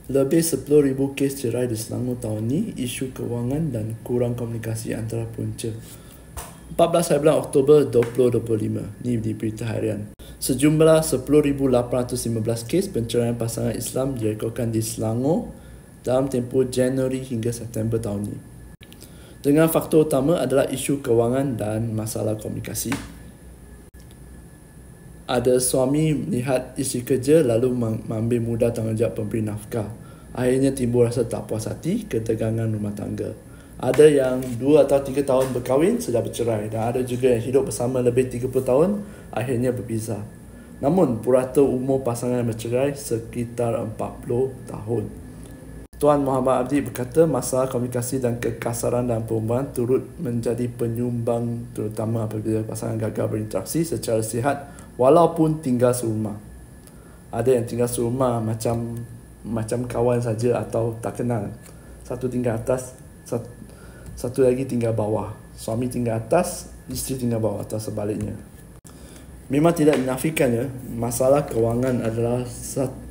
Lebih 10,000 kes cerai di Selangor tahun ni, isu kewangan dan kurang komunikasi antara punca. 14 bulan Oktober 2025, ni di berita harian. Sejumlah 10,815 kes penceraian pasangan Islam direkodkan di Selangor dalam tempoh Januari hingga September tahun ini. Dengan faktor utama adalah isu kewangan dan masalah komunikasi. Ada suami melihat isteri kerja lalu mengambil mudah tanggungjawab pemberi nafkah. Akhirnya timbul rasa tak puas hati, ketegangan rumah tangga. Ada yang 2 atau 3 tahun berkahwin sudah bercerai dan ada juga yang hidup bersama lebih 30 tahun akhirnya berpisah. Namun purata umur pasangan yang bercerai sekitar 40 tahun. Tuan Muhammad Abdi berkata masalah komunikasi dan kekasaran dalam perhubungan turut menjadi penyumbang terutama apabila pasangan gagal berinteraksi secara sihat walaupun tinggal serumah. Ada yang tinggal serumah macam kawan saja atau tak kenal. Satu tinggal atas, satu lagi tinggal bawah. Suami tinggal atas, isteri tinggal bawah atau sebaliknya. Memang tidak dinafikannya, masalah kewangan adalah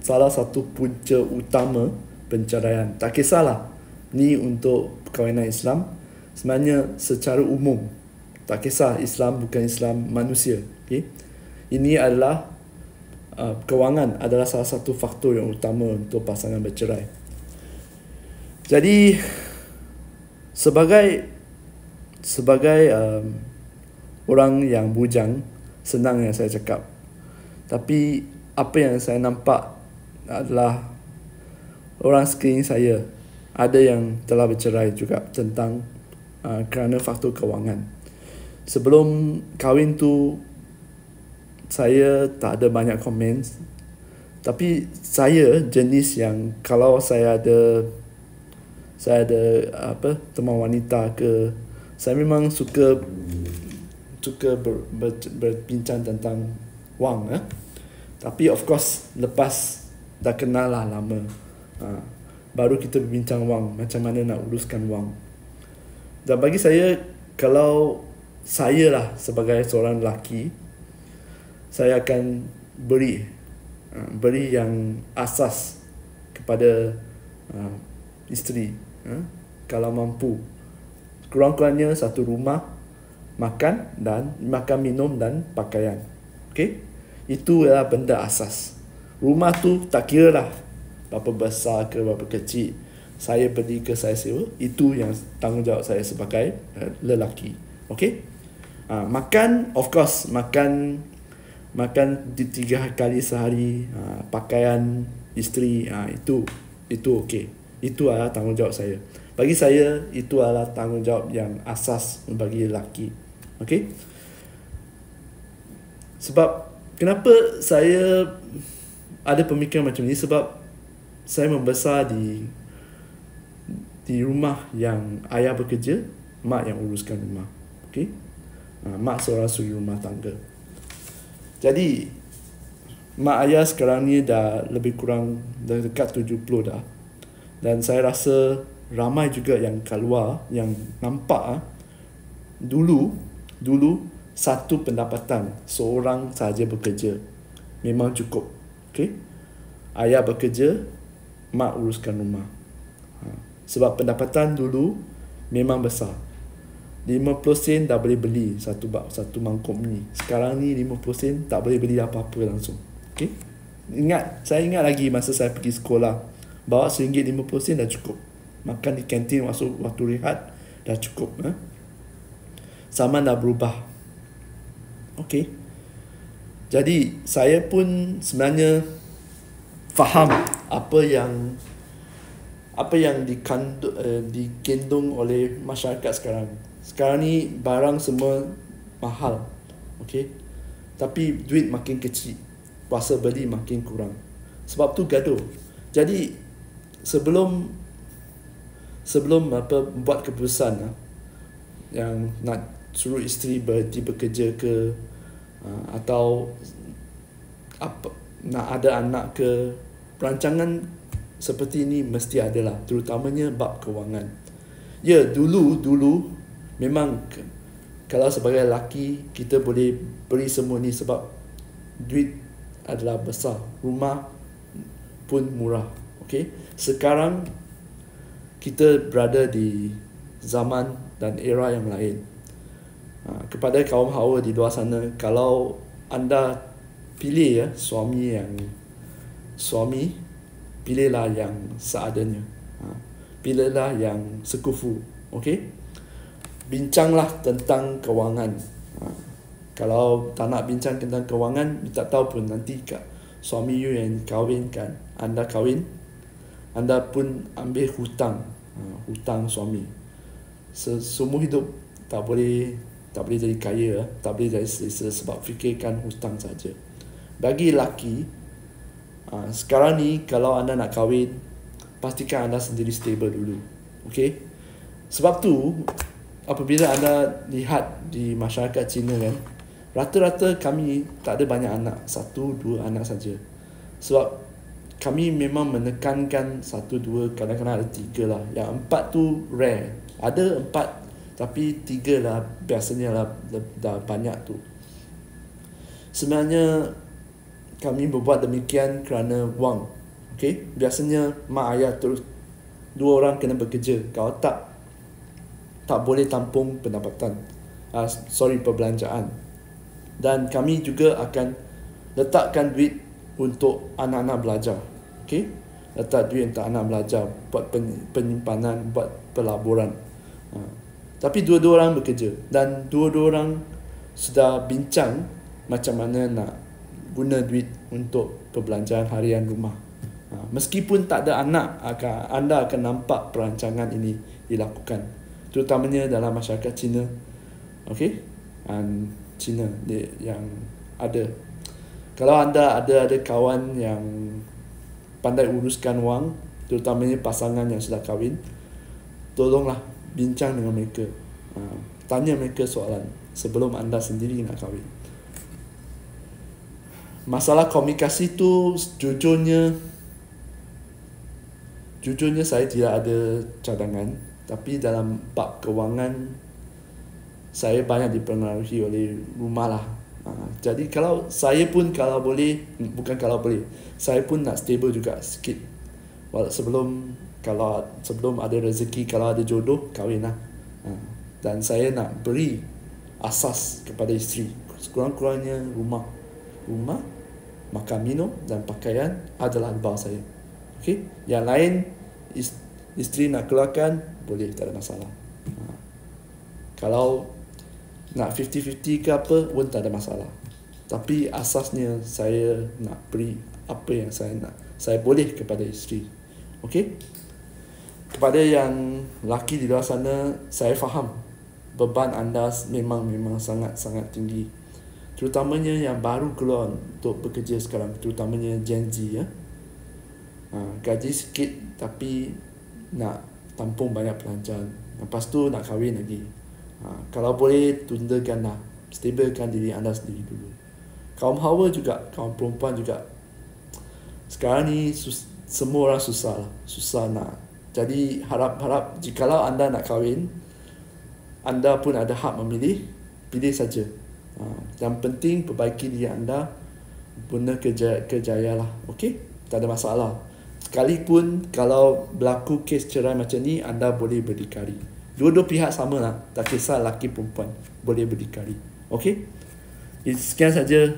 salah satu punca utama penceraian. Tak kisahlah ni untuk perkahwinan Islam, sebenarnya secara umum. Tak kisah Islam bukan Islam, manusia. Okay? Ini adalah kewangan adalah salah satu faktor yang utama untuk pasangan bercerai. Jadi sebagai orang yang bujang, senang yang saya cakap. Tapi apa yang saya nampak adalah orang sekeliling saya ada yang telah bercerai juga tentang kerana faktor kewangan. Sebelum kahwin tu saya tak ada banyak komen, tapi saya jenis yang kalau saya ada teman wanita ke, saya memang suka berbincang tentang wang. Tapi of course lepas dah kenal lah lama, baru kita berbincang wang, macam mana nak uruskan wang. Dan bagi saya, kalau saya lah sebagai seorang lelaki, saya akan beri yang asas kepada isteri, kalau mampu, kurang-kurangnya satu rumah, makan minum dan pakaian. Okay? Itu adalah benda asas. Rumah tu tak kira lah berapa besar ke berapa kecil, saya beli ke saya sewa, itu yang tanggungjawab saya sebagai lelaki. Okay? Makan, of course, makan 3 kali sehari, pakaian isteri, itu okey. Itu adalah tanggungjawab saya. Bagi saya, itu adalah tanggungjawab yang asas bagi lelaki. Okey? Sebab kenapa saya ada pemikiran macam ni? Sebab saya membesar di rumah yang ayah bekerja, mak yang uruskan rumah. Okey? Mak seorang suri rumah tangga. Jadi mak ayah sekarang ni dah lebih kurang dah dekat 70 dah. Dan saya rasa ramai juga yang keluar yang nampak dulu satu pendapatan seorang sahaja bekerja memang cukup. Okey? Ayah bekerja, mak uruskan rumah. Sebab pendapatan dulu memang besar. 50 sen dah boleh beli satu mangkuk ni. Sekarang ni 50 sen tak boleh beli apa-apa langsung. Okay? Saya ingat lagi masa saya pergi sekolah, bawa RM1.50 dah cukup. Makan di kantin waktu rehat dah cukup. Zaman dah berubah. Okay? Jadi saya pun sebenarnya faham apa yang digendong oleh masyarakat sekarang. Sekarang ni barang semua mahal. Okay? Tapi duit makin kecil, kuasa beli makin kurang. Sebab tu gaduh. Jadi sebelum buat keputusan yang nak suruh isteri berhenti bekerja ke, atau nak ada anak ke, perancangan seperti ini mesti ada lah, terutamanya bab kewangan. Ya, dulu memang kalau sebagai lelaki kita boleh beri semua ni sebab duit adalah besar, rumah pun murah. Okey, sekarang kita berada di zaman dan era yang lain. Kepada kaum hawa di luar sana, kalau anda pilih suami, pilihlah yang seadanya. Pilihlah yang sekufu. Okey, bincanglah tentang kewangan. Kalau tak nak bincang tentang kewangan, tak tahu pun nanti suami you yang kahwinkan, anda kahwin, anda pun ambil hutang suami. Semua hidup tak boleh jadi kaya, tak boleh jadi selesa sebab fikirkan hutang saja. Bagi lelaki, sekarang ni kalau anda nak kahwin, pastikan anda sendiri stable dulu. Okey? Sebab tu apabila anda lihat di masyarakat Cina kan, rata-rata kami tak ada banyak anak, 1-2 anak saja. Sebab kami memang menekankan 1-2, kadang-kadang ada 3 lah. Yang 4 tu rare. Ada 4 tapi 3 lah biasanya lah dah banyak tu. Sebenarnya kami berbuat demikian kerana wang. Okey, biasanya mak ayah terus 2 orang kena bekerja. Kalau tak boleh tampung pendapatan. Perbelanjaan. Dan kami juga akan letakkan duit untuk anak-anak belajar. Okey, letak duit untuk anak belajar, buat penyimpanan, buat pelaburan. Tapi dua-dua orang bekerja dan dua-dua orang sudah bincang macam mana nak guna duit untuk perbelanjaan harian rumah. Meskipun tak ada anak, anda akan nampak perancangan ini dilakukan, terutamanya dalam masyarakat Cina. Okey, Cina yang ada. Kalau anda ada kawan yang pandai uruskan wang, terutamanya pasangan yang sudah kahwin, tolonglah bincang dengan mereka. Tanya mereka soalan sebelum anda sendiri nak kahwin. Masalah komunikasi tu jujurnya saya tidak ada cadangan, tapi dalam bab kewangan saya banyak dipengaruhi oleh rumah lah. Jadi saya pun nak stable juga sikit. Sebelum ada rezeki, kalau ada jodoh, kahwin lah. Dan saya nak beri asas kepada isteri, sekurang-kurangnya rumah, makan minum dan pakaian adalah di bawah saya. Okey, yang lain isteri nak keluarkan, boleh, tak ada masalah. Kalau nak 50-50 ke apa pun tak ada masalah. Tapi asasnya saya nak beri apa yang saya boleh kepada isteri. Okey, kepada yang lelaki di luar sana, saya faham beban anda memang sangat-sangat tinggi, terutamanya yang baru keluar untuk bekerja sekarang, terutamanya Gen Z ya. Gaji sikit tapi nak tampung banyak belanjaan, lepas tu nak kahwin lagi. Kalau boleh tundakanlah, stablekan diri anda sendiri dulu. Kaum hawa juga, kaum perempuan juga, sekarang ni semua orang susah nak. Jadi harap jikalau anda nak kahwin, anda pun ada hak memilih, pilih saja. Yang penting perbaiki diri anda, guna kerjaya lah. Okey, tak ada masalah. Sekalipun kalau berlaku kes cerai macam ni, anda boleh berdikari. Dua-dua pihak sama lah, tak kisah lelaki perempuan, boleh berdikari. Okey, sekian saja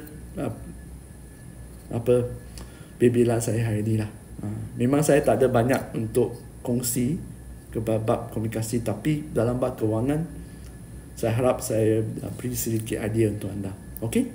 bimbingan saya hari ni lah. Memang saya tak ada banyak untuk kongsi ke bab komunikasi, tapi dalam bab kewangan saya harap saya beri sedikit idea untuk anda. Okey?